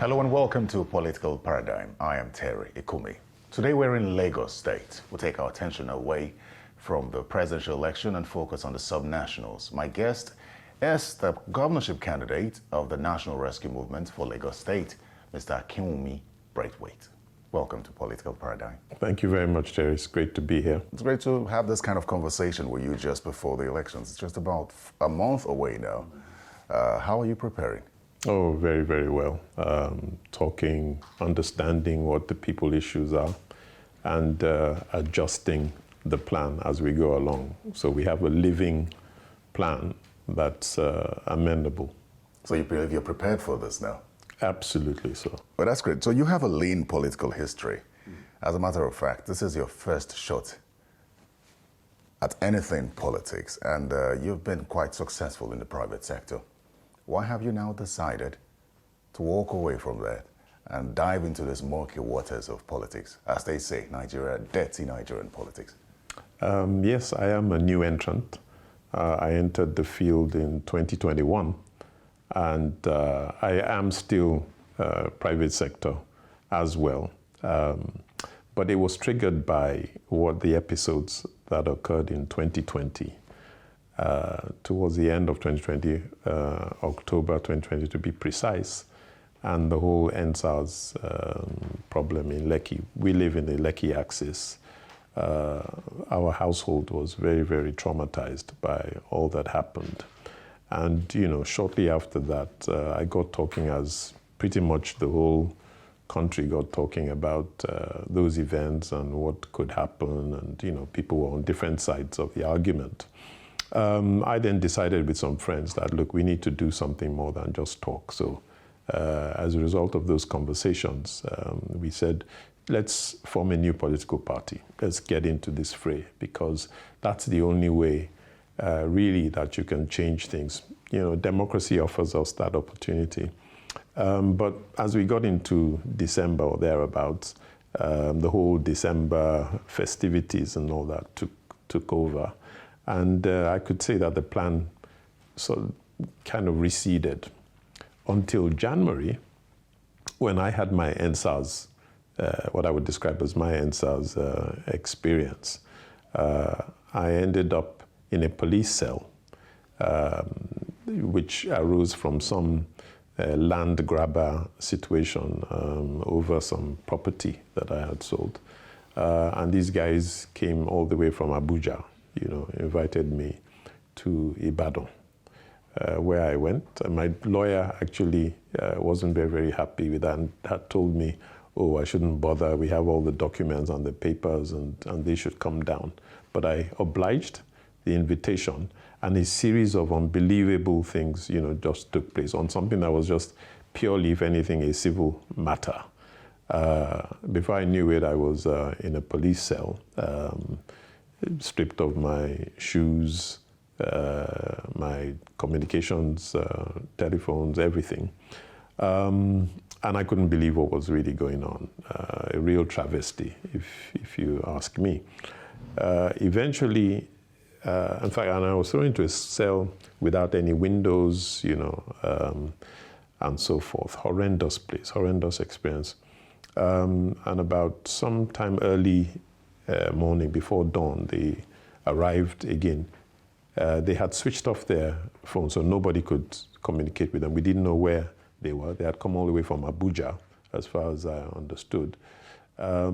Hello and welcome to Political Paradigm. I am Terry Ikumi. Today we're in Lagos State. We'll take our attention away from the presidential election and focus on the sub-nationals. My guest is the governorship candidate of the National Rescue Movement for Lagos State, Mr. Akinwunmi Braithwaite. Welcome to Political Paradigm. Thank you very much, Terry. It's great to be here. It's great to have this kind of conversation with you just before the elections. It's just about a month away now. How are you preparing? Oh, very, very well. Talking, understanding what the people issues are, and adjusting the plan as we go along. So we have a living plan that's amendable. So you believe you're prepared for this now? Absolutely so. Well, that's great. So you have a lean political history. As a matter of fact, this is your first shot at anything politics, and you've been quite successful in the private sector. Why have you now decided to walk away from that and dive into this murky waters of politics? As they say, Nigeria, dirty Nigerian politics. Yes, I am a new entrant. I entered the field in 2021, and I am still private sector as well. But it was triggered by what the episodes that occurred in 2020. Towards the end of 2020, October 2020 to be precise, and the whole NSAS problem in Lekki. We live in the Lekki axis. Our household was very, very traumatized by all that happened. And, you know, shortly after that, I got talking, as pretty much the whole country got talking about those events and what could happen. And, you know, people were on different sides of the argument. I then decided with some friends that, look, we need to do something more than just talk. So as a result of those conversations, we said, let's form a new political party. Let's get into this fray, because that's the only way really that you can change things. You know, democracy offers us that opportunity. But as we got into December or thereabouts, the whole December festivities and all that took over. And I could say that the plan sort of kind of receded until January, when I had my NSAS, what I would describe as my NSAS experience. I ended up in a police cell, which arose from some land grabber situation over some property that I had sold. And these guys came all the way from Abuja, you know, invited me to Ibadan, where I went. And my lawyer actually wasn't very, very happy with that and had told me, oh, I shouldn't bother. We have all the documents and the papers, and they should come down. But I obliged the invitation, and a series of unbelievable things, you know, just took place on something that was just purely, if anything, a civil matter. Before I knew it, I was in a police cell, stripped of my shoes, my communications, telephones, everything. And I couldn't believe what was really going on. A real travesty, if you ask me. Eventually, in fact, and I was thrown into a cell without any windows, you know, and so forth. Horrendous place, horrendous experience. And about sometime early morning before dawn, they arrived again. They had switched off their phone, so nobody could communicate with them. We didn't know where they were. They had come all the way from Abuja, as far as I understood. A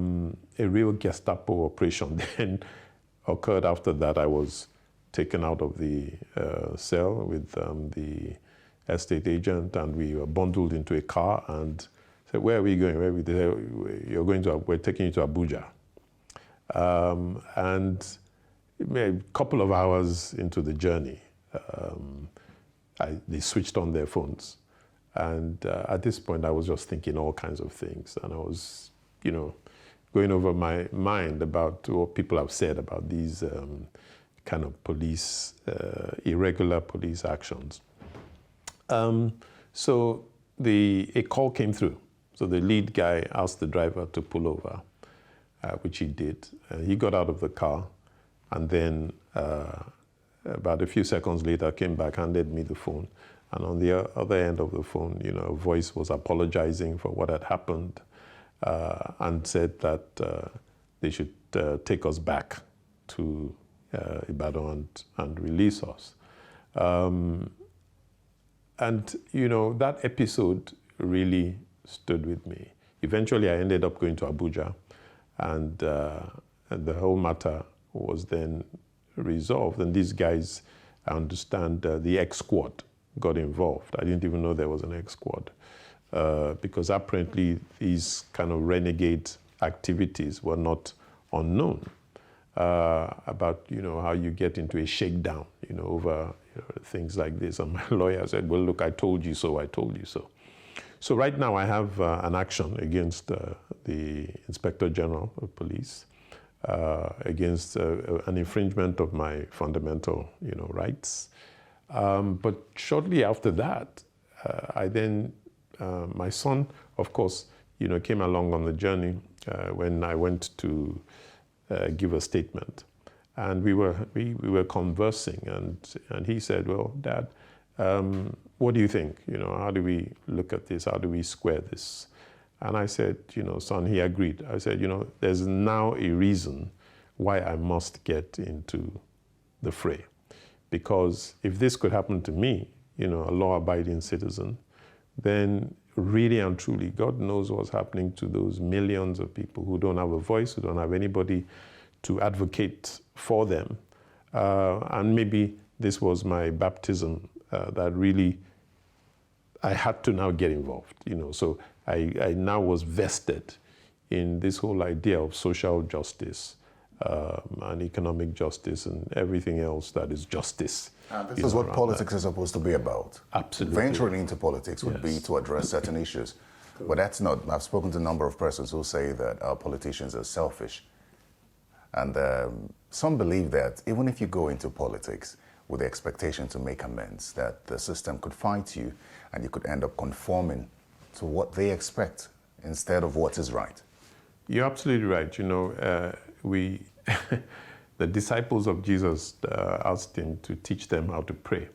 real Gestapo operation then occurred after that. I was taken out of the cell with the estate agent, and we were bundled into a car and said, where are we going? Where are we? You're going to, we're taking you to Abuja. And a couple of hours into the journey, they switched on their phones. And at this point, I was just thinking all kinds of things. And I was, you know, going over my mind about what people have said about these kind of police, irregular police actions. So a call came through. So the lead guy asked the driver to pull over, which he did. He got out of the car, and then about a few seconds later came back, handed me the phone, And on the other end of the phone, a voice was apologizing for what had happened and said that they should take us back to Ibadan and release us. And that episode really stood with me. Eventually, I ended up going to Abuja, and the whole matter was then resolved. And these guys, I understand, the X Squad got involved. I didn't even know there was an X Squad because apparently these kind of renegade activities were not unknown about how you get into a shakedown over things like this. And my lawyer said, well, look, I told you so, I told you so. So right now I have an action against the Inspector General of Police against an infringement of my fundamental rights. But shortly after that, my son, of course, came along on the journey when I went to give a statement. And we were conversing, and he said, well, Dad, what do you think? How do we look at this? How do we square this? And I said, son, he agreed. I said, there's now a reason why I must get into the fray. Because if this could happen to me, a law-abiding citizen, then really and truly, God knows what's happening to those millions of people who don't have a voice, who don't have anybody to advocate for them. And maybe this was my baptism that really, I had to now get involved, So I now was vested in this whole idea of social justice and economic justice and everything else that is justice. This is what politics is supposed to be about. Absolutely. Venturing into politics would be to address certain issues. But that's not, I've spoken to a number of persons who say that our politicians are selfish. And some believe that even if you go into politics with the expectation to make amends, that the system could fight you and you could end up conforming to what they expect instead of what is right. You're absolutely right. The disciples of Jesus asked him to teach them how to pray.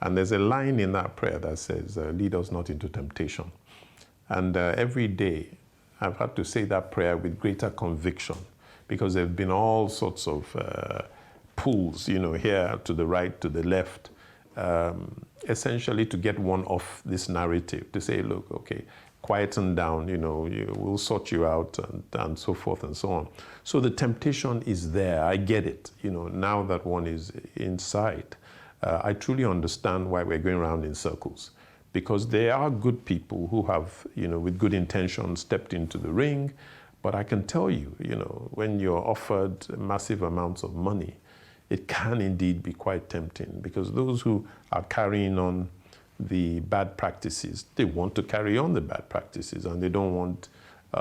And there's a line in that prayer that says, lead us not into temptation. And every day I've had to say that prayer with greater conviction, because there have been all sorts of pulls, here to the right, to the left, essentially to get one off this narrative, to say, look, okay, quieten down, we'll sort you out, and so forth and so on. So the temptation is there. I get it, now that one is inside. I truly understand why we're going around in circles, because there are good people who have, with good intentions, stepped into the ring. But I can tell you, when you're offered massive amounts of money, it can indeed be quite tempting, because those who are carrying on the bad practices, they want to carry on the bad practices, and they don't want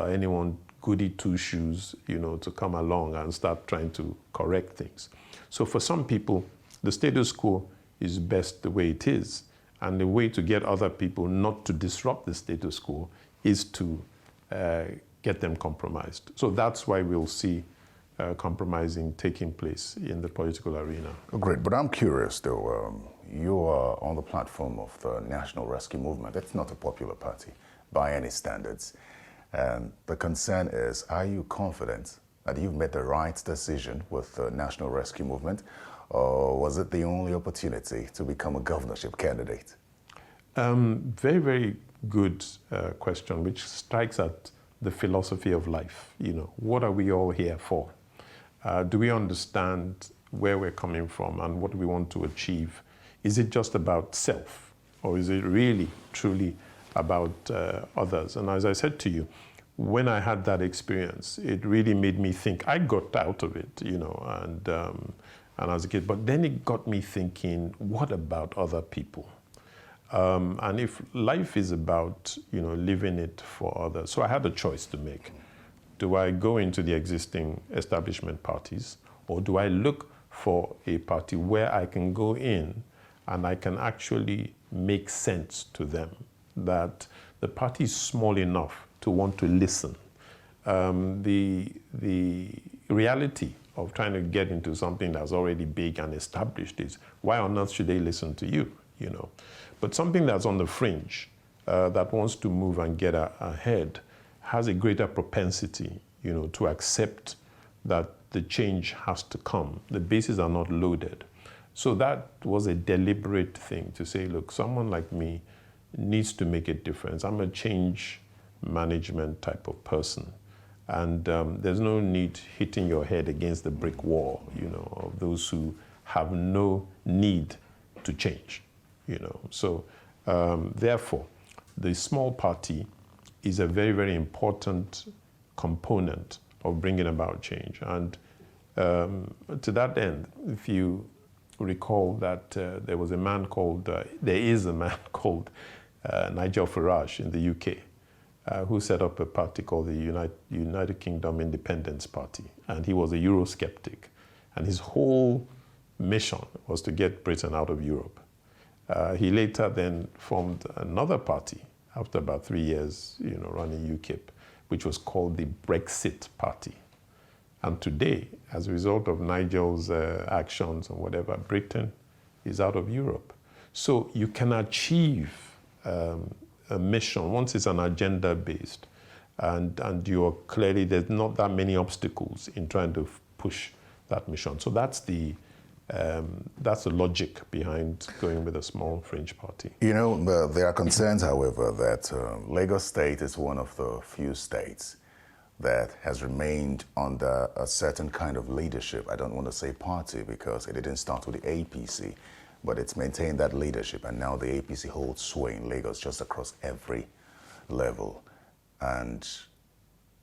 anyone goody two-shoes, to come along and start trying to correct things. So for some people, the status quo is best the way it is, and the way to get other people not to disrupt the status quo is to get them compromised. So that's why we'll see compromising taking place in the political arena. Oh, great, but I'm curious though. You are on the platform of the National Rescue Movement. It's not a popular party by any standards. And the concern is, are you confident that you've made the right decision with the National Rescue Movement, or was it the only opportunity to become a governorship candidate? Very, very good question, which strikes at the philosophy of life. What are we all here for? Do we understand where we're coming from and what we want to achieve? Is it just about self, or is it really, truly about others? And as I said to you, when I had that experience, it really made me think. I got out of it, and as a kid, but then it got me thinking, what about other people? And if life is about, living it for others, so I had a choice to make. Do I go into the existing establishment parties, or do I look for a party where I can go in and I can actually make sense to them, that the party is small enough to want to listen? The reality of trying to get into something that's already big and established is, why on earth should they listen to you? you know. But something that's on the fringe, that wants to move and get ahead, has a greater propensity, you know, to accept that the change has to come. The bases are not loaded. So that was a deliberate thing to say, look, someone like me needs to make a difference. I'm a change management type of person. And there's no need hitting your head against the brick wall, you know, of those who have no need to change, you know. So therefore, the small party is a very, very important component of bringing about change. And to that end, if you recall that there is a man called Nigel Farage in the UK, who set up a party called the United Kingdom Independence Party. And he was a Eurosceptic. And his whole mission was to get Britain out of Europe. He later then formed another party after about 3 years, you know, running UKIP, which was called the Brexit Party. And today, as a result of Nigel's actions and whatever, Britain is out of Europe. So you can achieve a mission once it's an agenda-based, and you're clearly, there's not that many obstacles in trying to push that mission. So that's the logic behind going with a small fringe party. You know, there are concerns, however, that Lagos State is one of the few states that has remained under a certain kind of leadership. I don't want to say party because it didn't start with the APC, but it's maintained that leadership, and now the APC holds sway in Lagos just across every level. And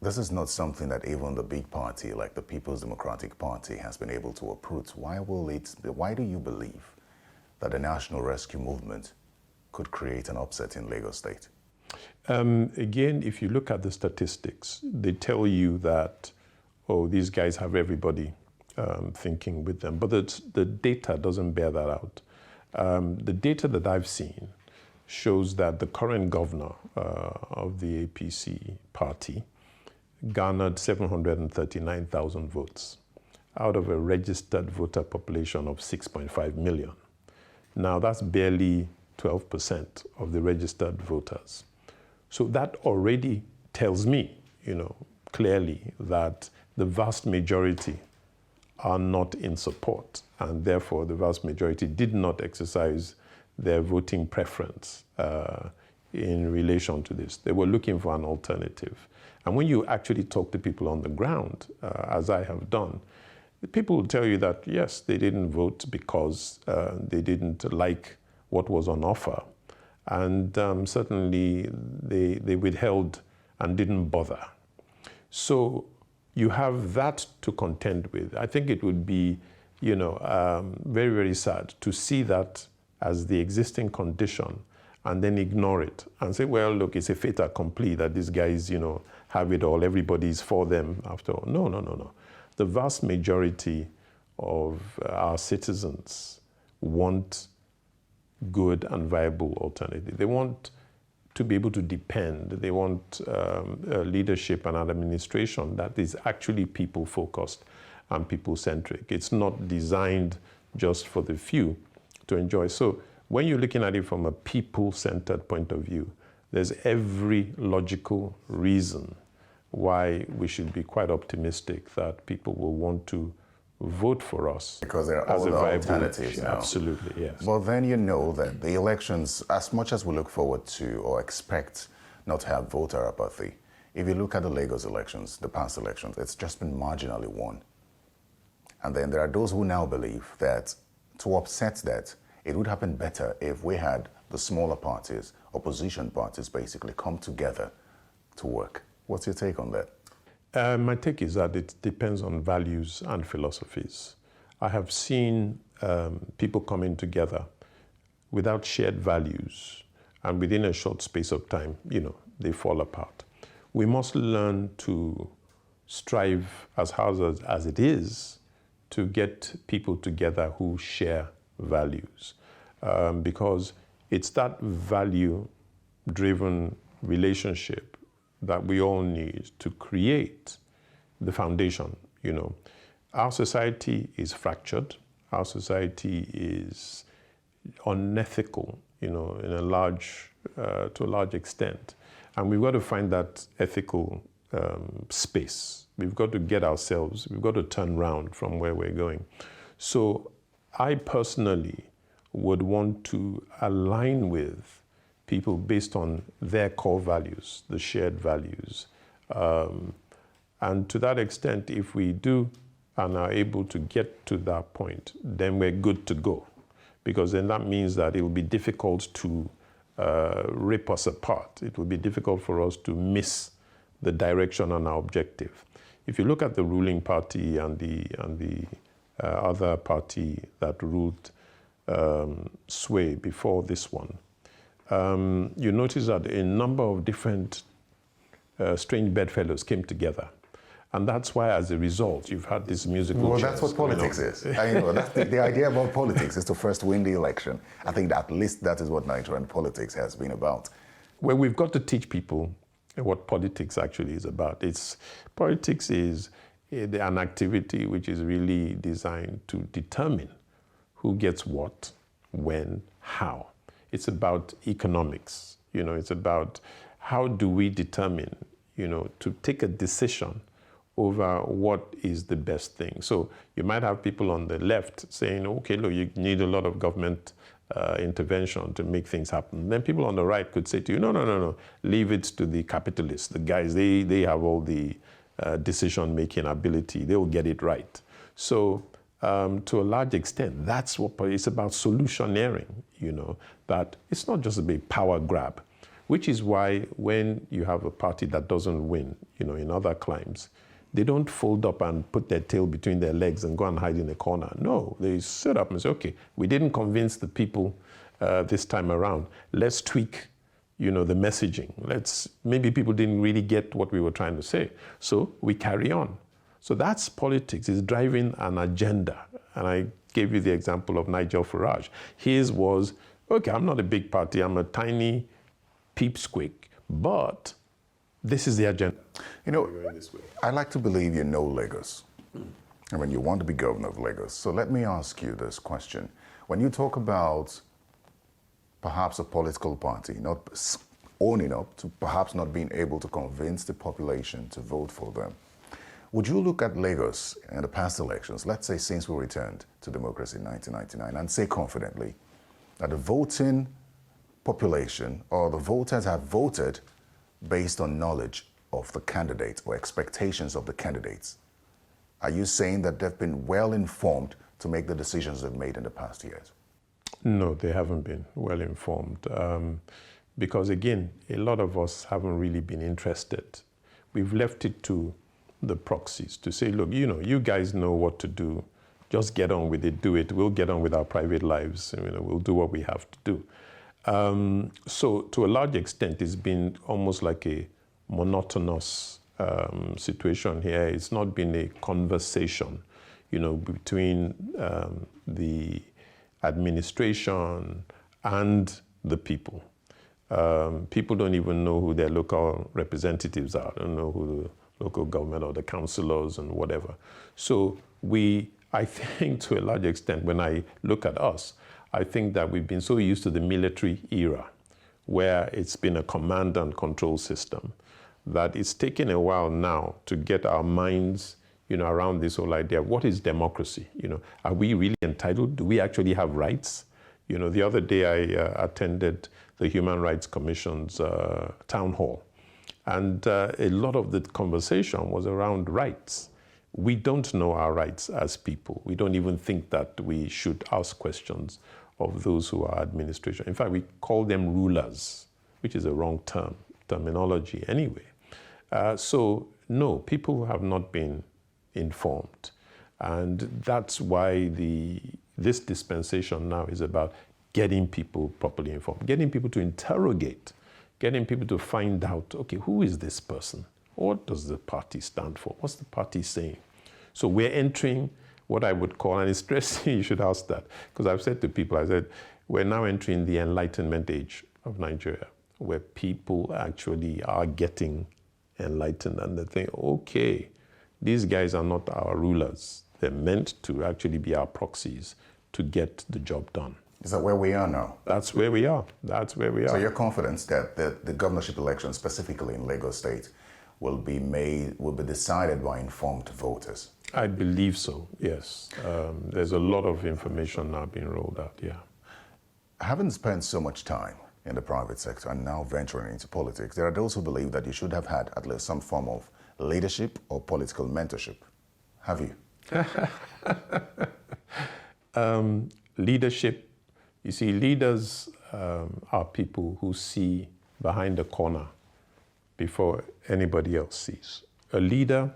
this is not something that even the big party, like the People's Democratic Party, has been able to uproot. Why do you believe that the National Rescue Movement could create an upset in Lagos State? Again, if you look at the statistics, they tell you that, oh, these guys have everybody thinking with them. But the data doesn't bear that out. The data that I've seen shows that the current governor of the APC party garnered 739,000 votes out of a registered voter population of 6.5 million. Now, that's barely 12% of the registered voters. So that already tells me, you know, clearly that the vast majority are not in support, and therefore the vast majority did not exercise their voting preference in relation to this. They were looking for an alternative. And when you actually talk to people on the ground, as I have done, people will tell you that, yes, they didn't vote because they didn't like what was on offer. And certainly they withheld and didn't bother. So you have that to contend with. I think it would be, you know, very, very sad to see that as the existing condition and then ignore it and say, well, look, it's a fait accompli that these guys, you know, have it all. Everybody's for them after all. No, no, no, no. The vast majority of our citizens want good and viable alternative. They want to be able to depend. They want leadership and administration that is actually people-focused and people-centric. It's not designed just for the few to enjoy. So when you're looking at it from a people-centered point of view, there's every logical reason why we should be quite optimistic that people will want to vote for us. Because there are other alternatives now. Absolutely, yes. Well, then you know that the elections, as much as we look forward to or expect not to have voter apathy, if you look at the Lagos elections, the past elections, it's just been marginally won. And then there are those who now believe that to offset that, it would have been better if we had the smaller parties, opposition parties, basically come together to work. What's your take on that? My take is that it depends on values and philosophies. I have seen people coming together without shared values, and within a short space of time, you know, they fall apart. We must learn to strive as hard as it is to get people together who share values, because it's that value-driven relationship that we all need to create the foundation, you know. Our society is fractured. Our society is, unethical, in a large, to a large extent. And we've got to find that ethical space. We've got to get ourselves, we've got to turn around from where we're going. So I personally would want to align with people based on their core values, the shared values. And to that extent, if we do and are able to get to that point, then we're good to go. Because then that means that it will be difficult to rip us apart. It will be difficult for us to miss the direction on our objective. If you look at the ruling party and the other party that ruled sway before this one, you notice that a number of different strange bedfellows came together. And that's why, as a result, you've had this musical Well, that's what politics is. That's the idea about politics is to first win the election. I think that at least that is what Nigerian politics has been about. Well, we've got to teach people what politics actually is about. Politics is an activity which is really designed to determine who gets what, when, how. It's about economics. It's about how do we determine, to take a decision over what is the best thing. So you might have people on the left saying, okay, look, you need a lot of government intervention to make things happen. Then people on the right could say to you, no, leave it to the capitalists. The guys, they have all the decision-making ability. They will get it right. So to a large extent, that's what it's about, solutioneering, that it's not just a big power grab, which is why when you have a party that doesn't win, in other climes, they don't fold up and put their tail between their legs and go and hide in a corner. No, they sit up and say, okay, we didn't convince the people this time around. Let's tweak, the messaging. Maybe people didn't really get what we were trying to say. So we carry on. So that's politics. It's driving an agenda. And I gave you the example of Nigel Farage. His was, okay, I'm not a big party. I'm a tiny peepsqueak, but this is the agenda. I like to believe you know Lagos. I mean, you want to be governor of Lagos. So let me ask you this question. When you talk about perhaps a political party not owning up to perhaps not being able to convince the population to vote for them, would you look at Lagos in the past elections, let's say since we returned to democracy in 1999, and say confidently that the voting population or the voters have voted based on knowledge of the candidate or expectations of the candidates? Are you saying that they've been well informed to make the decisions they've made in the past years? No, they haven't been well informed. Because again, a lot of us haven't really been interested. We've left it to the proxies to say, look, you guys know what to do. Just get on with it, do it. We'll get on with our private lives. We'll do what we have to do. So to a large extent, it's been almost like a monotonous situation here. It's not been a conversation, between the administration and the people. People don't even know who their local representatives are. Don't know who the local government or the councillors and whatever. So I think to a large extent, when I look at us, I think that we've been so used to the military era, where it's been a command and control system, that it's taken a while now to get our minds, around this whole idea of what is democracy? Are we really entitled? Do we actually have rights? The other day I attended the Human Rights Commission's town hall, and a lot of the conversation was around rights. We don't know our rights as people. We don't even think that we should ask questions of those who are administration. In fact, we call them rulers, which is a wrong terminology anyway. So no, people have not been informed. And that's why this dispensation now is about getting people properly informed, getting people to interrogate, getting people to find out, okay, who is this person? What does the party stand for? What's the party saying? So we're entering what I would call, and it's interesting you should ask that, because I've said to people, I said, we're now entering the Enlightenment age of Nigeria, where people actually are getting enlightened and they think, okay, these guys are not our rulers. They're meant to actually be our proxies to get the job done. Is that where we are now? That's where we are. That's where we are. So you're confident that the governorship election, specifically in Lagos State, will be decided by informed voters? I believe so, yes. There's a lot of information now being rolled out, yeah. Having spent so much time in the private sector and now venturing into politics, there are those who believe that you should have had at least some form of leadership or political mentorship. Have you? Leadership, you see, leaders are people who see behind the corner before anybody else sees. A leader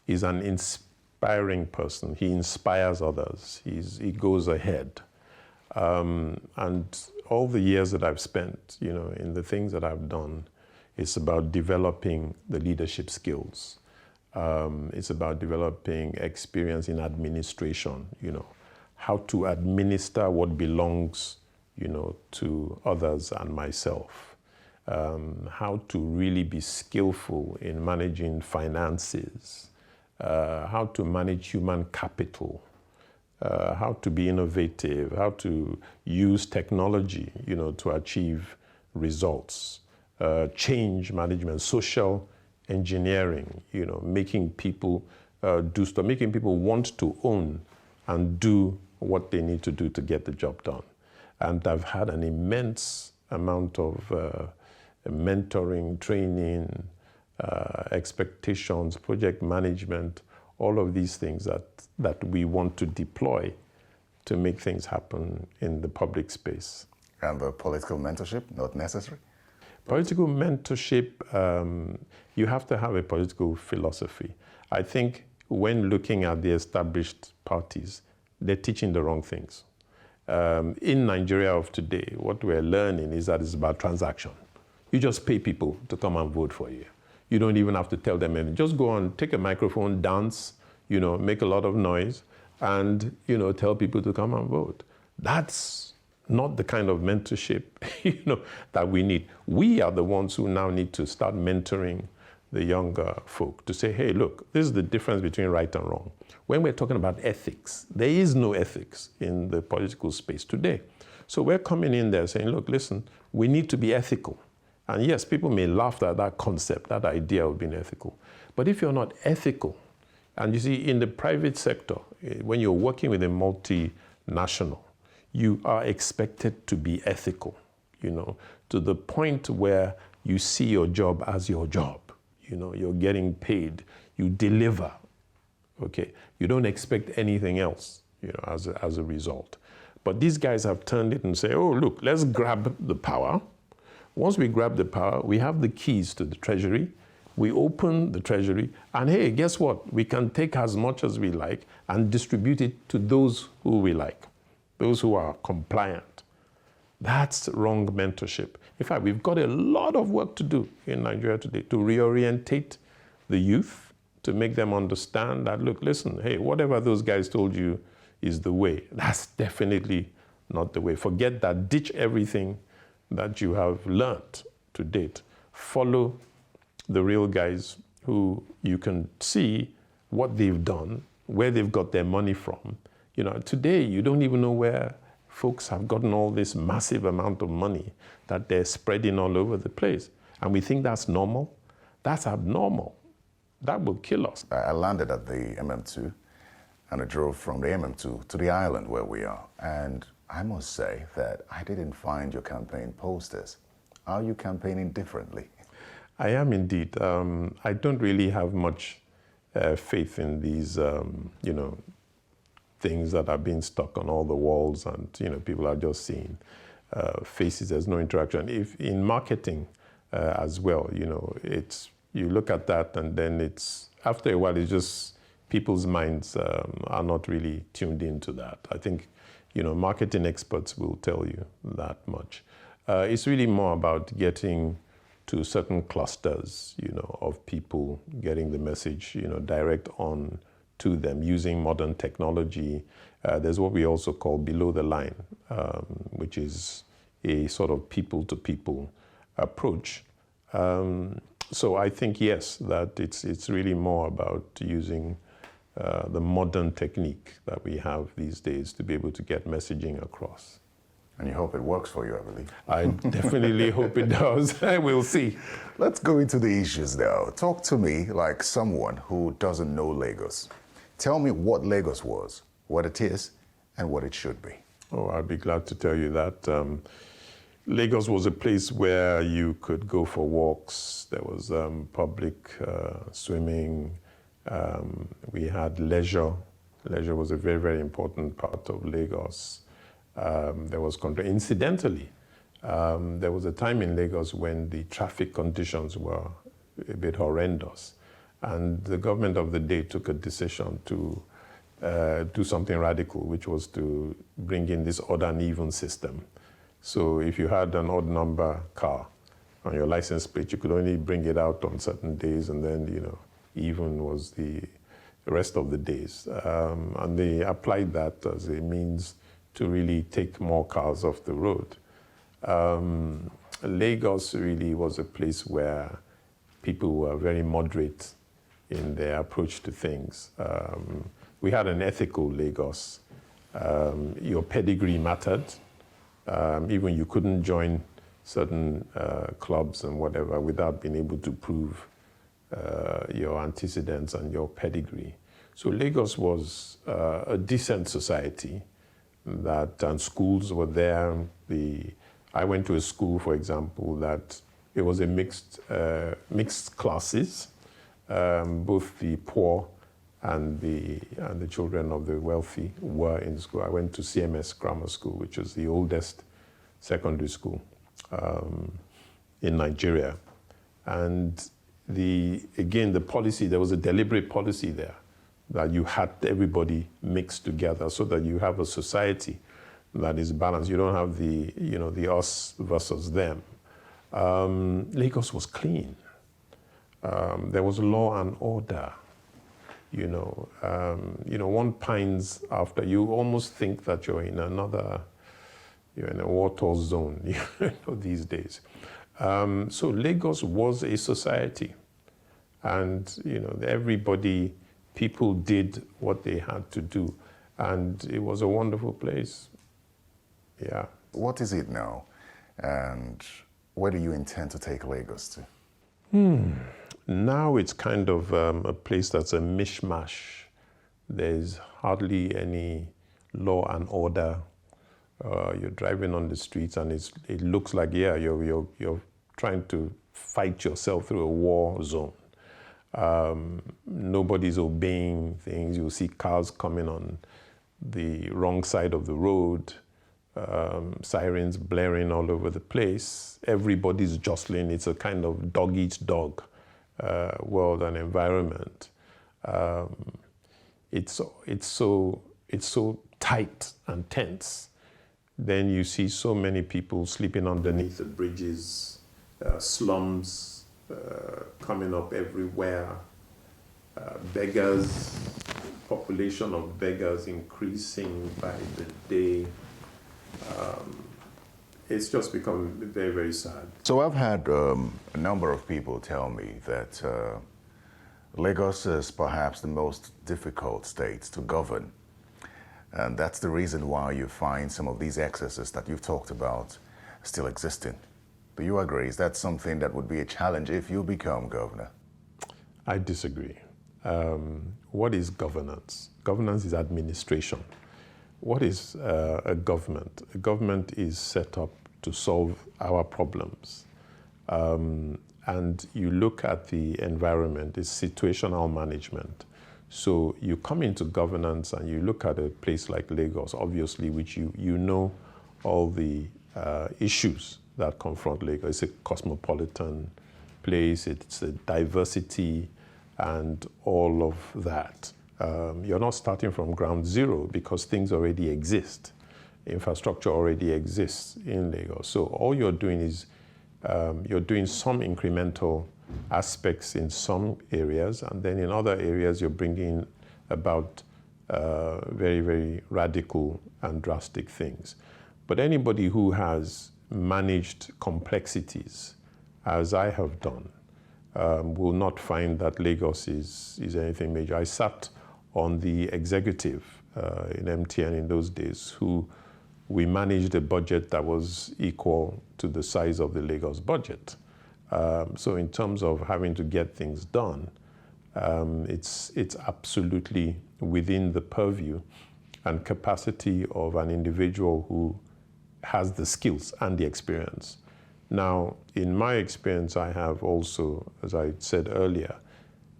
is an inspiring person. He inspires others. He goes ahead. And all the years that I've spent, in the things that I've done, it's about developing the leadership skills. It's about developing experience in administration, how to administer what belongs, to others and myself. How to really be skillful in managing finances, how to manage human capital, how to be innovative, how to use technology, to achieve results, change management, social engineering, making people do stuff, making people want to own and do what they need to do to get the job done. And I've had an immense amount of mentoring, training, expectations, project management, all of these things that we want to deploy to make things happen in the public space. And the political mentorship, not necessary? Political mentorship, you have to have a political philosophy. I think when looking at the established parties, they're teaching the wrong things. In Nigeria of today, what we're learning is that it's about transaction. You just pay people to come and vote for you. You don't even have to tell them anything. Just go on, take a microphone, dance, make a lot of noise, and tell people to come and vote. That's not the kind of mentorship that we need. We are the ones who now need to start mentoring the younger folk to say, hey, look, this is the difference between right and wrong. When we're talking about ethics, there is no ethics in the political space today. So we're coming in there saying, look, listen, we need to be ethical. And yes, people may laugh at that concept, that idea of being ethical. But if you're not ethical, and you see in the private sector, when you're working with a multinational, you are expected to be ethical, to the point where you see your job as your job. You're getting paid, you deliver, okay? You don't expect anything else, as a result. But these guys have turned it and say, oh, look, let's grab the power. Once we grab the power, we have the keys to the treasury. We open the treasury, and hey, guess what? We can take as much as we like and distribute it to those who we like, those who are compliant. That's wrong mentorship. In fact, we've got a lot of work to do in Nigeria today to reorientate the youth, to make them understand that, look, listen, hey, whatever those guys told you is the way. That's definitely not the way. Forget that. Ditch everything that you have learned to date. Follow the real guys who you can see what they've done, where they've got their money from. Today, you don't even know where folks have gotten all this massive amount of money that they're spreading all over the place. And we think that's normal. That's abnormal. That will kill us. I landed at the MM2 and I drove from the MM2 to the island where we are. And I must say that I didn't find your campaign posters. Are you campaigning differently? I am indeed. I don't really have much faith in these, things that are being stuck on all the walls, and people are just seeing faces. There's no interaction. If in marketing as well, you look at that, and then it's after a while, it's just people's minds are not really tuned into that. I think marketing experts will tell you that much. It's really more about getting to certain clusters, of people, getting the message, direct on to them using modern technology. There's what we also call below the line, which is a sort of people-to-people approach. So I think, yes, that it's really more about using the modern technique that we have these days to be able to get messaging across. And you hope it works for you, I believe. I definitely hope it does. We'll see. Let's go into the issues now. Talk to me like someone who doesn't know Lagos. Tell me what Lagos was, what it is, and what it should be. Oh, I'd be glad to tell you that. Lagos was a place where you could go for walks. There was public swimming. We had leisure. Leisure was a very, very important part of Lagos. There was incidentally, there was a time in Lagos when the traffic conditions were a bit horrendous, and the government of the day took a decision to do something radical, which was to bring in this odd and even system. So if you had an odd number car on your license plate, you could only bring it out on certain days, and then, even was the rest of the days. And they applied that as a means to really take more cars off the road. Lagos really was a place where people were very moderate in their approach to things. We had an ethical Lagos. Your pedigree mattered. Even you couldn't join certain clubs and whatever without being able to prove your antecedents and your pedigree. So Lagos was a decent society, and schools were there. I went to a school, for example, that it was a mixed classes. Both the poor and the children of the wealthy were in school. I went to CMS Grammar School, which was the oldest secondary school in Nigeria. And the policy, there was a deliberate policy there that you had everybody mixed together so that you have a society that is balanced. You don't have the us versus them. Lagos was clean. There was law and order. One pines after, you almost think that you're in a war-torn zone, these days. So Lagos was a society, and people did what they had to do, and it was a wonderful place. Yeah. What is it now, and where do you intend to take Lagos to? Now it's kind of a place that's a mishmash. There's hardly any law and order. You're driving on the streets, and it looks like, you're trying to fight yourself through a war zone. Nobody's obeying things. You'll see cars coming on the wrong side of the road, sirens blaring all over the place. Everybody's jostling. It's a kind of dog-eat-dog world and environment. It's so tight and tense. Then you see so many people sleeping underneath the bridges, slums coming up everywhere, beggars, population of beggars increasing by the day. It's just become very, very sad. So I've had a number of people tell me that Lagos is perhaps the most difficult state to govern. And that's the reason why you find some of these excesses that you've talked about still existing. Do you agree? Is that something that would be a challenge if you become governor? I disagree. What is governance? Governance is administration. What is a government? A government is set up to solve our problems. And you look at the environment, it's situational management. So you come into governance and you look at a place like Lagos, obviously, which you know all the issues that confront Lagos. It's a cosmopolitan place, it's a diversity and all of that. You're not starting from ground zero because things already exist. Infrastructure already exists in Lagos. So all you're doing is you're doing some incremental aspects in some areas, and then in other areas you're bringing about very, very radical and drastic things. But anybody who has managed complexities, as I have done, will not find that Lagos is anything major. I sat on the executive in MTN in those days, who we managed a budget that was equal to the size of the Lagos budget. So in terms of having to get things done, it's absolutely within the purview and capacity of an individual who has the skills and the experience. Now, in my experience, I have also, as I said earlier,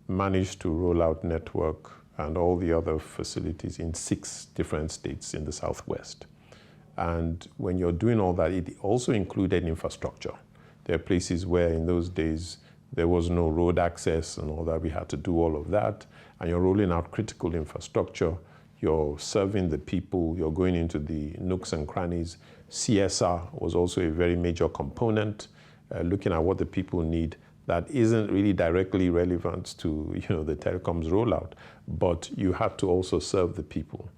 managed to roll out network and all the other facilities in 6 different states in the Southwest. And when you're doing all that, it also included infrastructure. There are places where in those days there was no road access and all that. We had to do all of that. And you're rolling out critical infrastructure. You're serving the people. You're going into the nooks and crannies. CSR was also a very major component, looking at what the people need that isn't really directly relevant to the telecoms rollout, but you had to also serve the people.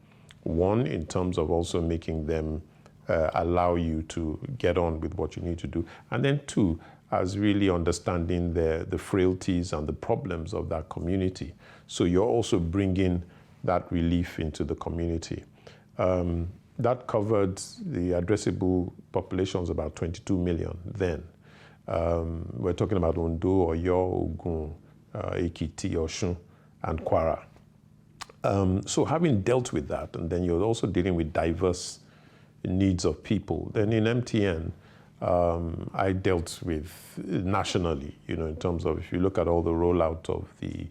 One, in terms of also making them allow you to get on with what you need to do. And then 2, as really understanding the frailties and the problems of that community. So you're also bringing that relief into the community. That covered the addressable populations, about 22 million then. We're talking about Ondo, Oyo, Ogun, Ekiti, Osun, and Kwara. So having dealt with that, and then you're also dealing with diverse needs of people. Then in MTN, I dealt with nationally, in terms of, if you look at all the rollout of the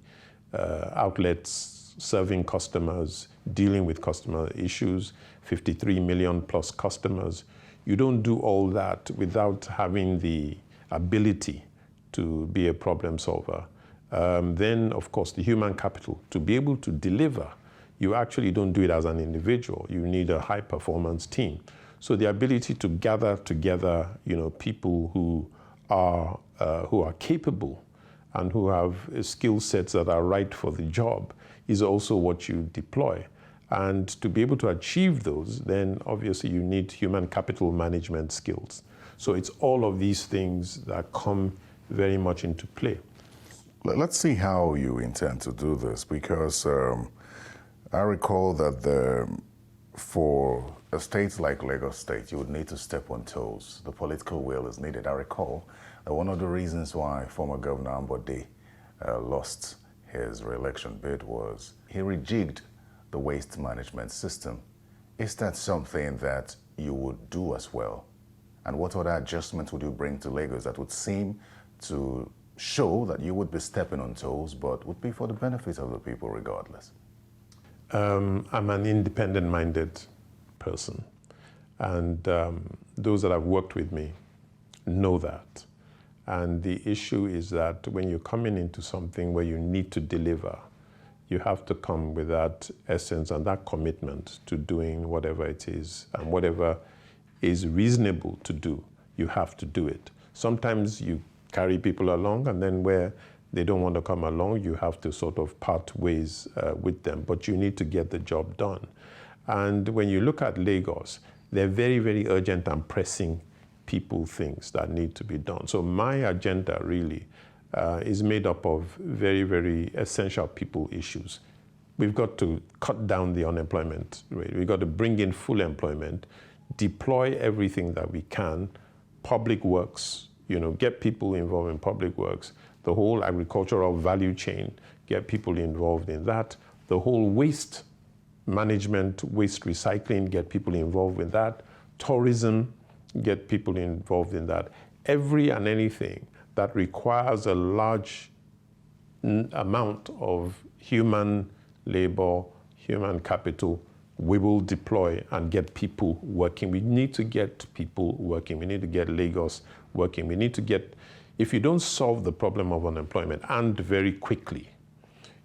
outlets serving customers, dealing with customer issues, 53 million plus customers. You don't do all that without having the ability to be a problem solver. Then, of course, the human capital. To be able to deliver, you actually don't do it as an individual. You need a high-performance team. So the ability to gather together, people who are capable and who have skill sets that are right for the job is also what you deploy. And to be able to achieve those, then obviously you need human capital management skills. So it's all of these things that come very much into play. Let's see how you intend to do this, because I recall that for a state like Lagos State, you would need to step on toes. The political will is needed. I recall that one of the reasons why former Governor Ambode lost his re-election bid was he rejigged the waste management system. Is that something that you would do as well? And what other adjustments would you bring to Lagos that would seem to show that you would be stepping on toes, but would be for the benefit of the people regardless? I'm an independent-minded person. And those that have worked with me know that. And the issue is that when you're coming into something where you need to deliver, you have to come with that essence and that commitment to doing whatever it is, and whatever is reasonable to do, you have to do it. Sometimes you carry people along, and then where they don't want to come along, you have to sort of part ways with them, but you need to get the job done. And when you look at Lagos, they're very, very urgent and pressing people things that need to be done. So my agenda really is made up of very, very essential people issues. We've got to cut down the unemployment rate. We've got to bring in full employment, deploy everything that we can, public works, get people involved in public works, the whole agricultural value chain, get people involved in that, the whole waste management, waste recycling, get people involved in that, tourism, get people involved in that. Every and anything that requires a large amount of human labor, human capital, we will deploy and get people working. We need to get people working. We need to get Lagos working. We need to get, if you don't solve the problem of unemployment, and very quickly,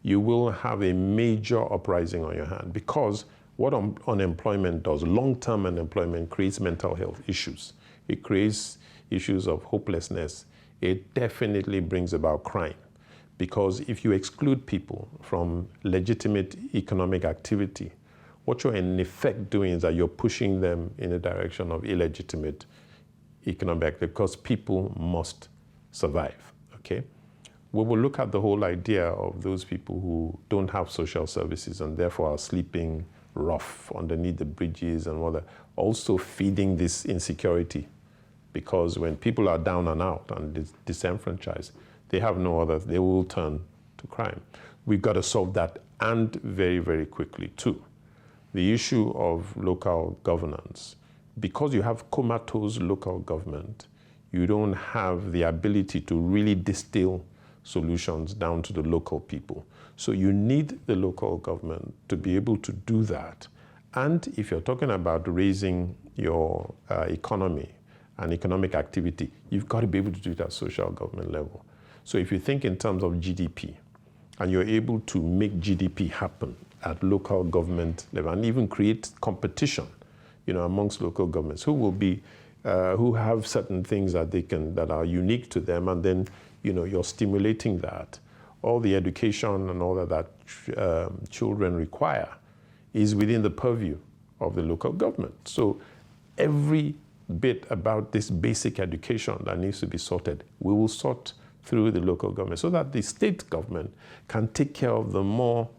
you will have a major uprising on your hand, because what unemployment does, long-term unemployment, creates mental health issues. It creates issues of hopelessness. It definitely brings about crime, because if you exclude people from legitimate economic activity, what you're in effect doing is that you're pushing them in a direction of illegitimate economic activity, because people must survive, okay? We will look at the whole idea of those people who don't have social services and therefore are sleeping rough underneath the bridges and all that, also feeding this insecurity. Because when people are down and out and disenfranchised, they have no other, they will turn to crime. We've got to solve that, and very, very quickly too. The issue of local governance. Because you have comatose local government, you don't have the ability to really distill solutions down to the local people. So you need the local government to be able to do that. And if you're talking about raising your economy and economic activity, you've got to be able to do it at social government level. So if you think in terms of GDP, and you're able to make GDP happen at local government level, and even create competition, amongst local governments who will be, who have certain things that that are unique to them, and then, you're stimulating that. All the education and all that children require is within the purview of the local government. So every bit about this basic education that needs to be sorted, we will sort through the local government so that the state government can take care of the more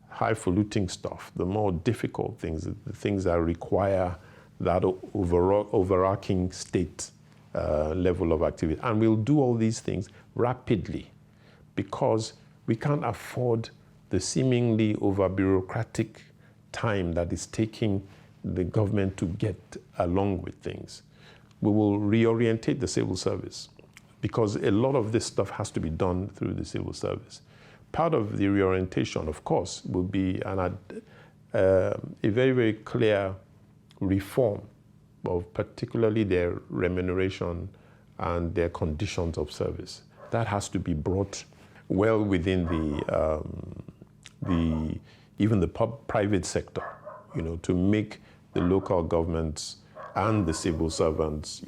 highfalutin stuff, the more difficult things, the things that require that overarching state level of activity. And we'll do all these things rapidly, because we can't afford the seemingly over-bureaucratic time that is taking the government to get along with things. We will reorientate the civil service, because a lot of this stuff has to be done through the civil service. Part of the reorientation, of course, will be a very, very clear reform of particularly their remuneration and their conditions of service. That has to be brought well within even the private sector, to make the local governments and the civil servants,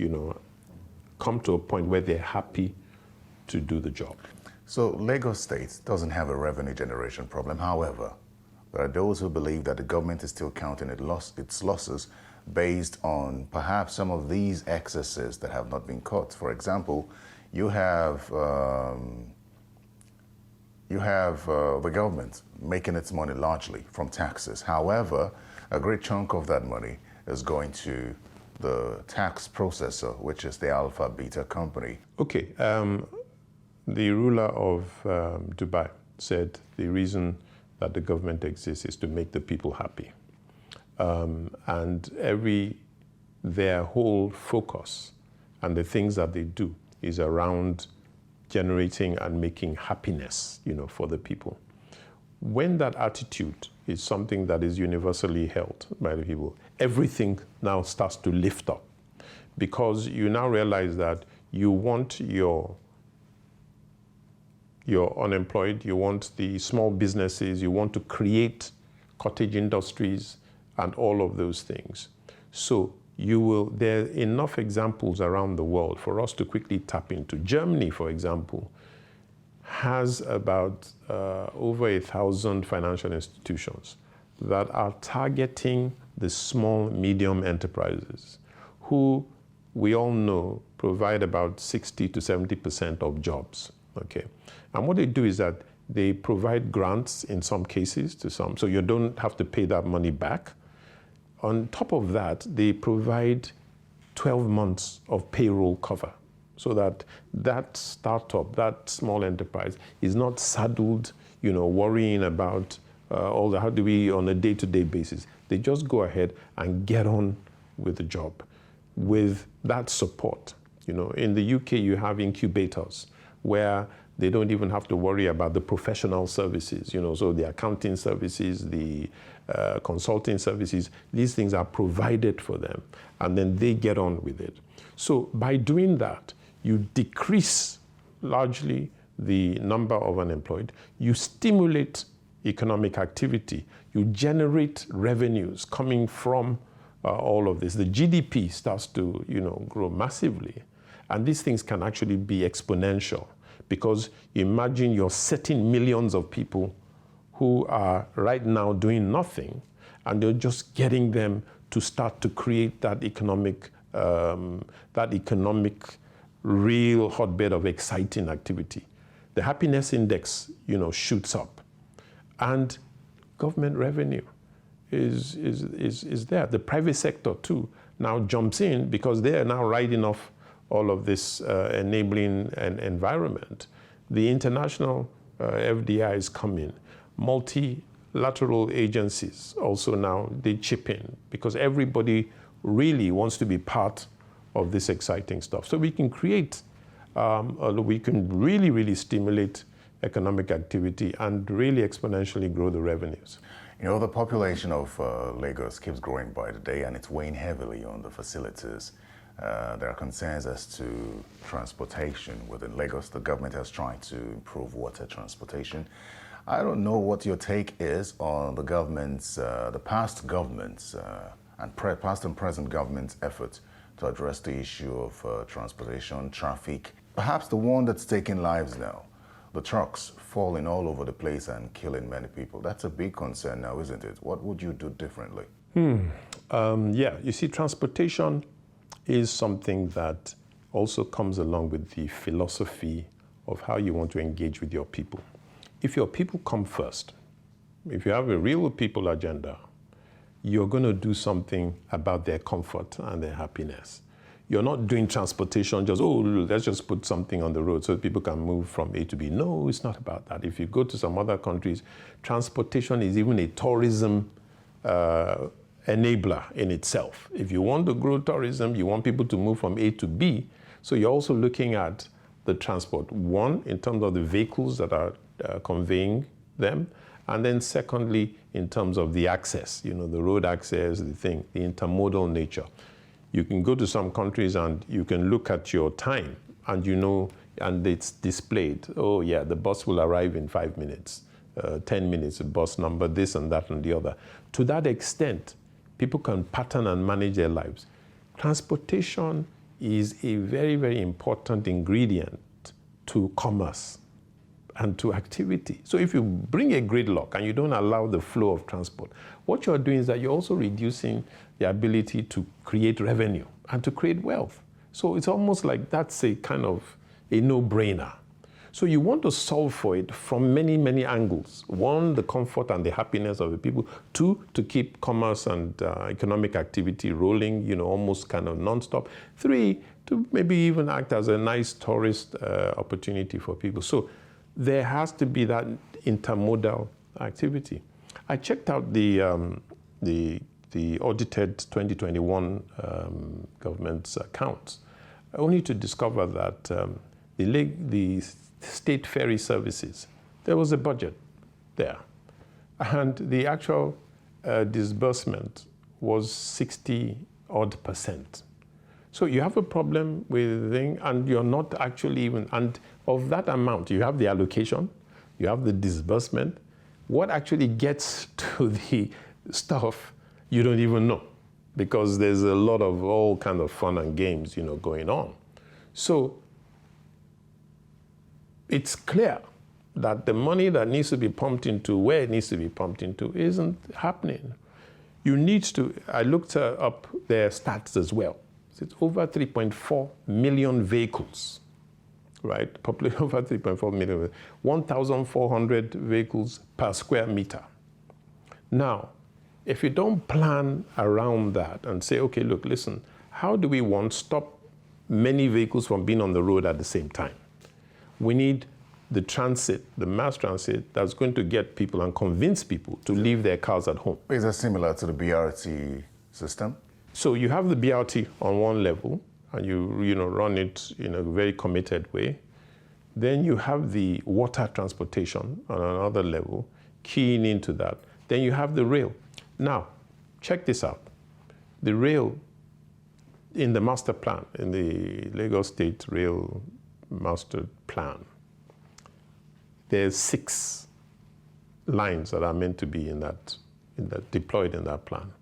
come to a point where they're happy to do the job. So Lagos State doesn't have a revenue generation problem. However, there are those who believe that the government is still counting its losses based on perhaps some of these excesses that have not been caught. For example, you have the government making its money largely from taxes. However, a great chunk of that money is going to the tax processor, which is the Alpha Beta company. Okay, the ruler of Dubai said the reason that the government exists is to make the people happy. And their whole focus and the things that they do is around generating and making happiness, for the people. When that attitude is something that is universally held by the people, everything now starts to lift up, because you now realize that you want your unemployed, you want the small businesses, you want to create cottage industries and all of those things. So there are enough examples around the world for us to quickly tap into. Germany, for example, has about over 1,000 financial institutions that are targeting the small, medium enterprises, who we all know provide about 60 to 70% of jobs. Okay, and what they do is that they provide grants in some cases to some, so you don't have to pay that money back. On top of that, they provide 12 months of payroll cover, so that startup, that small enterprise, is not saddled, worrying about how do we on a day-to-day basis. They just go ahead and get on with the job with that support. In the UK, you have incubators where they don't even have to worry about the professional services, so the accounting services, the consulting services, these things are provided for them, and then they get on with it. So by doing that, you decrease largely the number of unemployed, you stimulate economic activity, you generate revenues coming from all of this. The GDP starts to, grow massively, and these things can actually be exponential, because imagine you're setting millions of people who are right now doing nothing, and you're just getting them to start to create that economic real hotbed of exciting activity. The happiness index, shoots up, and government revenue is there. The private sector too now jumps in because they are now riding off all of this enabling environment. The international FDI is coming. Multilateral agencies also now, they chip in because everybody really wants to be part of this exciting stuff. So we can create, we can really, really stimulate economic activity and really exponentially grow the revenues. You know, the population of Lagos keeps growing by the day and it's weighing heavily on the facilities. There are concerns as to transportation within Lagos. The government has tried to improve water transportation. I don't know what your take is on the government's, the past government's and past and present government's efforts to address the issue of transportation, traffic. Perhaps the one that's taking lives now, the trucks falling all over the place and killing many people. That's a big concern now, isn't it? What would you do differently? Yeah, you see, transportation is something that also comes along with the philosophy of how you want to engage with your people. If your people come first, if you have a real people agenda, you're going to do something about their comfort and their happiness. You're not doing transportation just, oh, let's just put something on the road so people can move from A to B. No, it's not about that. If you go to some other countries, transportation is even a tourism enabler in itself. If you want to grow tourism, you want people to move from A to B, so you're also looking at the transport. One, in terms of the vehicles that are conveying them, and then secondly, in terms of the access, you know, the road access, the intermodal nature. You can go to some countries and you can look at your time and you know, and it's displayed. Oh yeah, the bus will arrive in 5 minutes, 10 minutes, bus number, this and that and the other. To that extent, people can pattern and manage their lives. Transportation is a very, very important ingredient to commerce and to activity. So if you bring a gridlock and you don't allow the flow of transport, what you're doing is that you're also reducing the ability to create revenue and to create wealth. So it's almost like that's a kind of a no-brainer. So you want to solve for it from many, many angles. One, the comfort and the happiness of the people. Two, to keep commerce and economic activity rolling, you know, almost kind of nonstop. Three, to maybe even act as a nice tourist opportunity for people. So there has to be that intermodal activity. I checked out the audited 2021 government's accounts, only to discover that the state ferry services, there was a budget there. And the actual disbursement was 60-odd%. So you have a problem with and you're not actually even, and of that amount, you have the allocation, you have the disbursement. What actually gets to the stuff, you don't even know, because there's a lot of all kind of fun and games, you know, going on. So it's clear that the money that needs to be pumped into where it needs to be pumped into isn't happening. You need to, I looked up their stats as well. It's over 3.4 million vehicles, right? Population over 3.4 million, 1,400 vehicles per square meter. Now, if you don't plan around that and say, okay, look, listen, how do we stop many vehicles from being on the road at the same time? We need the transit, the mass transit, that's going to get people and convince people to leave their cars at home. Is that similar to the BRT system? So you have the BRT on one level, and you know, run it in a very committed way. Then you have the water transportation on another level, keying into that. Then you have the rail. Now, check this out. The rail in the master plan, in the Lagos State Rail Master Plan, there's 6 lines that are meant to be deployed in that plan,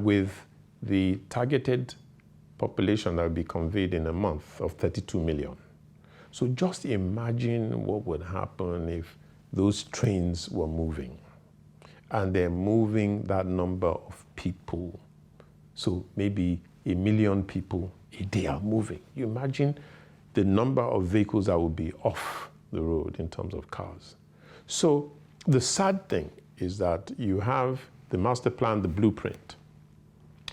with the targeted population that will be conveyed in a month of 32 million. So just imagine what would happen if those trains were moving. And they're moving that number of people. So maybe 1 million people a day are moving. You imagine the number of vehicles that would be off the road in terms of cars. So the sad thing is that you have the master plan, the blueprint.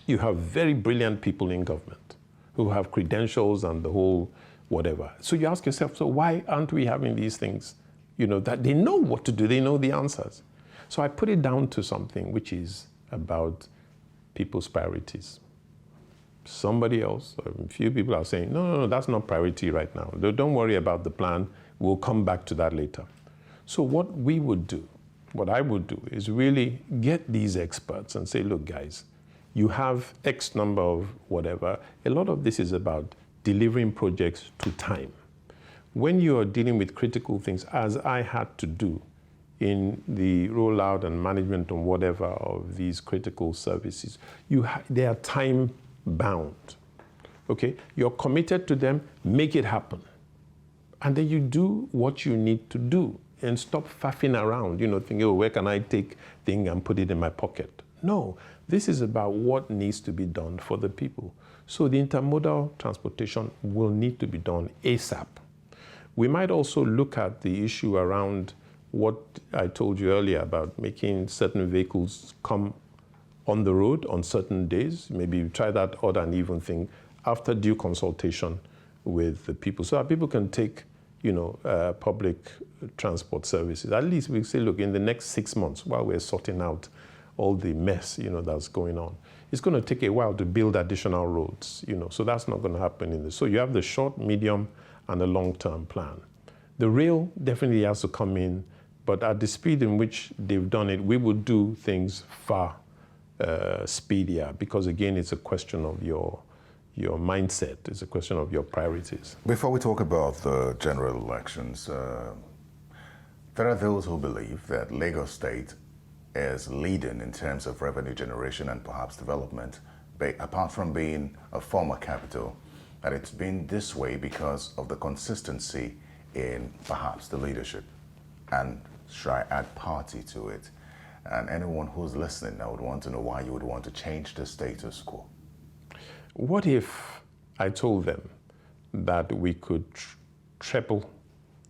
You have very brilliant people in government who have credentials and the whole whatever. So you ask yourself, so why aren't we having these things, that they know what to do, they know the answers. So I put it down to something which is about people's priorities. Somebody else, a few people are saying, no, that's not priority right now. Don't worry about the plan. We'll come back to that later. So what I would do is really get these experts and say, look, guys, you have X number of whatever. A lot of this is about delivering projects to time. When you are dealing with critical things, as I had to do in the rollout and management and whatever of these critical services, they are time bound. Okay, you're committed to them, make it happen. And then you do what you need to do and stop faffing around, thinking, oh, where can I take thing and put it in my pocket? No, this is about what needs to be done for the people. So the intermodal transportation will need to be done ASAP. We might also look at the issue around what I told you earlier about making certain vehicles come on the road on certain days. Maybe try that odd and even thing after due consultation with the people, so that people can take, public transport services. At least we say, look, in the next 6 months, while we're sorting out all the mess, that's going on, it's going to take a while to build additional roads, so that's not going to happen in this. So you have the short, medium, and the long-term plan. The rail definitely has to come in, but at the speed in which they've done it, we will do things far speedier, because again, it's a question of your mindset. It's a question of your priorities. Before we talk about the general elections, there are those who believe that Lagos State is leading in terms of revenue generation and perhaps development, apart from being a former capital, that it's been this way because of the consistency in perhaps the leadership, and should I add party to it? And anyone who's listening, I would want to know why you would want to change the status quo. What if I told them that we could triple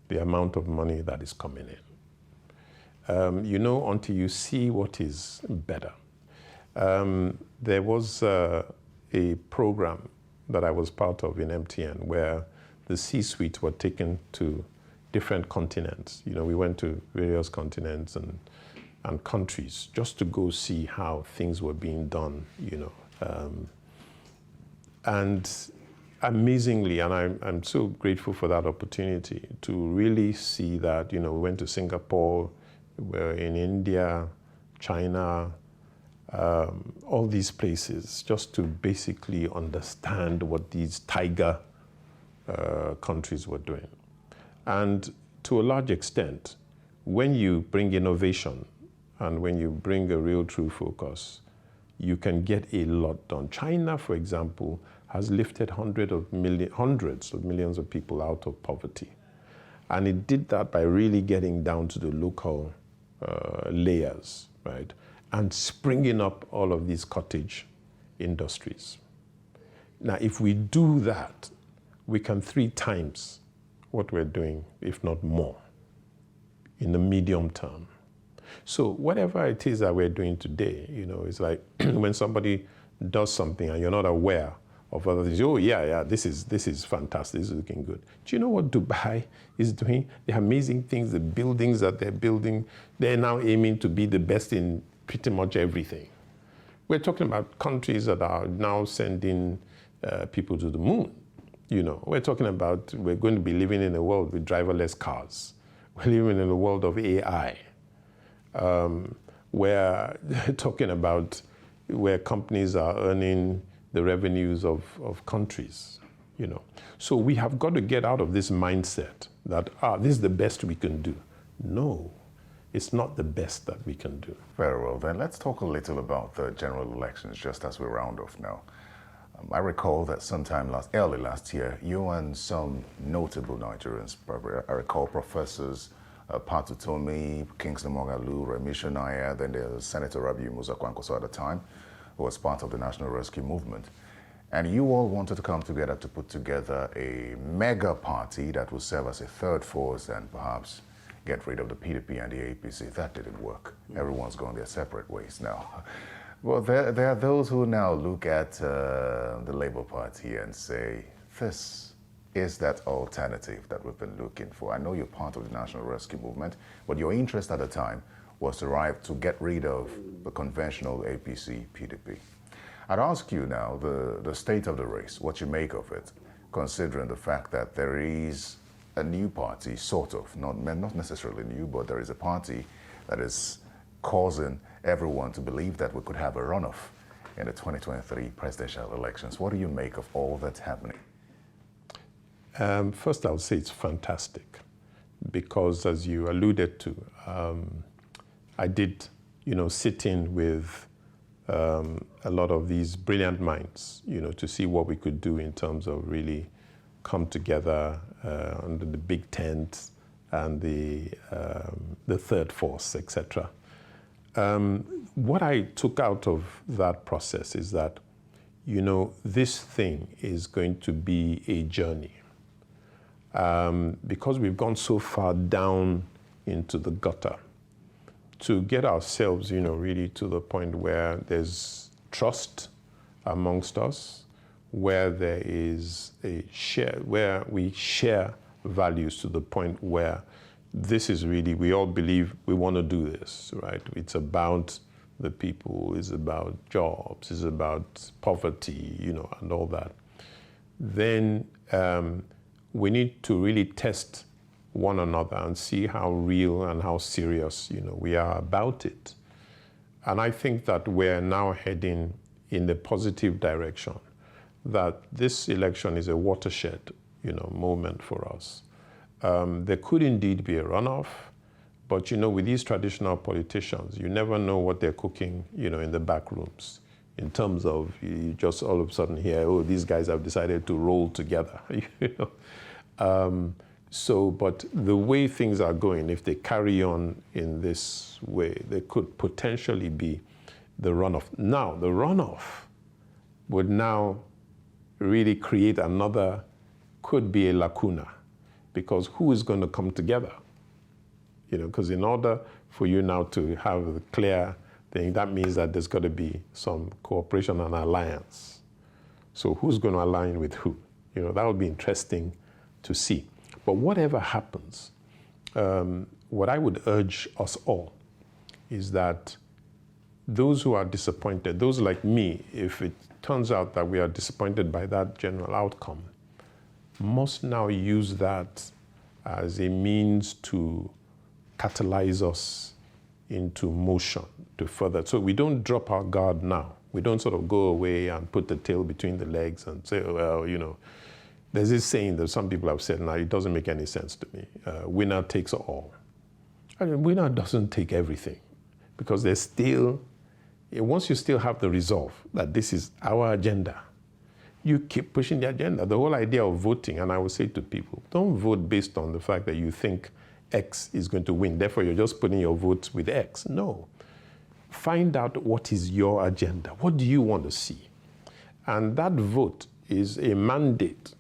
the amount of money that is coming in? Until you see what is better. There was a program that I was part of in MTN where the C-suite were taken to different continents. We went to various continents and countries just to go see how things were being done, and amazingly, and I'm so grateful for that opportunity to really see that, we went to Singapore, we were in India, China, all these places, just to basically understand what these tiger countries were doing. And to a large extent, when you bring innovation and when you bring a real true focus, you can get a lot done. China, for example, has lifted hundreds of millions of people out of poverty. And it did that by really getting down to the local layers, right? And springing up all of these cottage industries. Now, if we do that, we can 3 times what we're doing, if not more, in the medium term. So whatever it is that we're doing today, it's like when somebody does something and you're not aware of other things. Oh, yeah, this is fantastic. This is looking good. Do you know what Dubai is doing? The amazing things, the buildings that they're building, they're now aiming to be the best in pretty much everything. We're talking about countries that are now sending people to the moon. We're talking about we're going to be living in a world with driverless cars. We're living in a world of AI. We're talking about where companies are earning the revenues of countries, So we have got to get out of this mindset that, this is the best we can do. No, it's not the best that we can do. Very well, then let's talk a little about the general elections, just as we round off now. I recall that sometime early last year, you and some notable Nigerians, I recall professors Patutomi, Kingsley Moghalu, Remi Shonaya, then there's Senator Rabiu Musa Kwankwaso at the time, who was part of the National Rescue Movement. And you all wanted to come together to put together a mega party that would serve as a third force and perhaps get rid of the PDP and the APC. That didn't work. Everyone's going their separate ways now. Well, there are those who now look at the Labour Party and say, this is that alternative that we've been looking for. I know you're part of the National Rescue Movement, but your interest at the time was to get rid of the conventional APC, PDP. I'd ask you now, the state of the race, what you make of it, considering the fact that there is a new party, sort of, not necessarily new, but there is a party that is causing everyone to believe that we could have a runoff in the 2023 presidential elections. What do you make of all that's happening? First, I would say it's fantastic because, as you alluded to, I did, sit in with a lot of these brilliant minds, to see what we could do in terms of really come together under the big tent and the third force, etc. What I took out of that process is that, this thing is going to be a journey. Because we've gone so far down into the gutter, to get ourselves, really to the point where there's trust amongst us, where there is where we share values to the point where this is really, we all believe we want to do this, right? It's about the people, it's about jobs, it's about poverty, and all that. Then we need to really test one another and see how real and how serious, we are about it. And I think that we're now heading in the positive direction, that this election is a watershed, moment for us. There could indeed be a runoff, but, with these traditional politicians, you never know what they're cooking, in the back rooms, in terms of you just all of a sudden hear, oh, these guys have decided to roll together, But the way things are going, if they carry on in this way, there could potentially be the runoff. Now, the runoff would now really create another, could be a lacuna, because who is going to come together? Because in order for you now to have a clear thing, that means that there's got to be some cooperation and alliance. So who's going to align with who? That would be interesting to see. But whatever happens, what I would urge us all is that those who are disappointed, those like me, if it turns out that we are disappointed by that general outcome, must now use that as a means to catalyze us into motion to further. So we don't drop our guard now. We don't sort of go away and put the tail between the legs and say, oh, well, there's this saying that some people have said, now it doesn't make any sense to me. Winner takes all. I mean, winner doesn't take everything, because there's still, once you still have the resolve that this is our agenda, you keep pushing the agenda. The whole idea of voting, and I would say to people, don't vote based on the fact that you think X is going to win. Therefore, you're just putting your votes with X. No. Find out what is your agenda. What do you want to see? And that vote is a mandate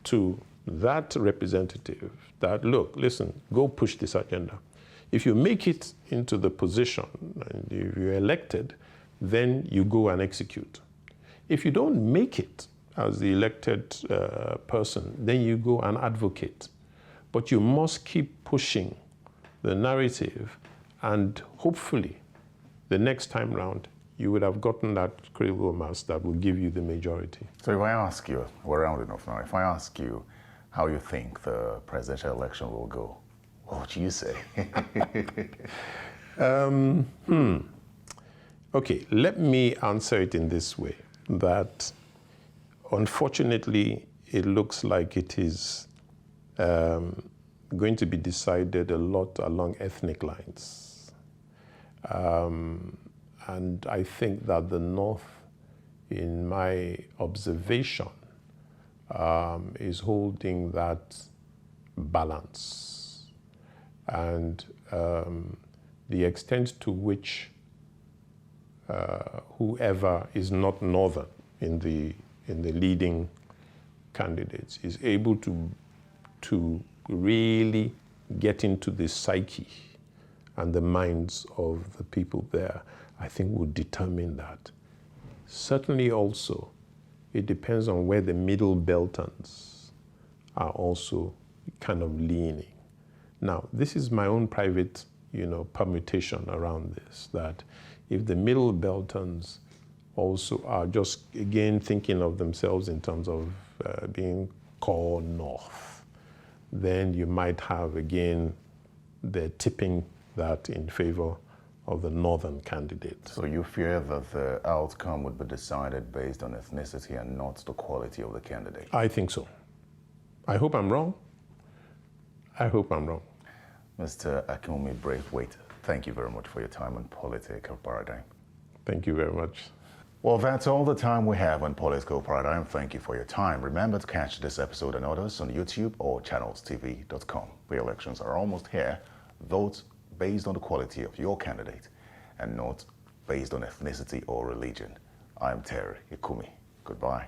to that representative that, look, listen, go push this agenda. If you make it into the position and if you're elected, then you go and execute. If you don't make it as the elected person, then you go and advocate. But you must keep pushing the narrative, and hopefully the next time round, you would have gotten that critical mass that will give you the majority. So if I ask you, we're round enough now, if I ask you how you think the presidential election will go, what would you say? Okay, let me answer it in this way, that unfortunately, it looks like it is going to be decided a lot along ethnic lines. And I think that the North, in my observation, is holding that balance. And the extent to which whoever is not Northern in the leading candidates is able to really get into the psyche and the minds of the people there, I think would determine that. Certainly also, it depends on where the middle Beltons are also kind of leaning. Now, this is my own private, permutation around this, that if the middle Beltons also are just, again, thinking of themselves in terms of being core North, then you might have, again, the tipping that in favor of the Northern candidate. So you fear that the outcome would be decided based on ethnicity and not the quality of the candidate? I think so. I hope I'm wrong. I hope I'm wrong. Mr. Akinwunmi Braithwaite, thank you very much for your time on Political Paradigm. Thank you very much. Well, that's all the time we have on Political Paradigm. Thank you for your time. Remember to catch this episode and others on YouTube or channelstv.com. The elections are almost here. Vote based on the quality of your candidate and not based on ethnicity or religion. I'm Terry Ikumi. Goodbye.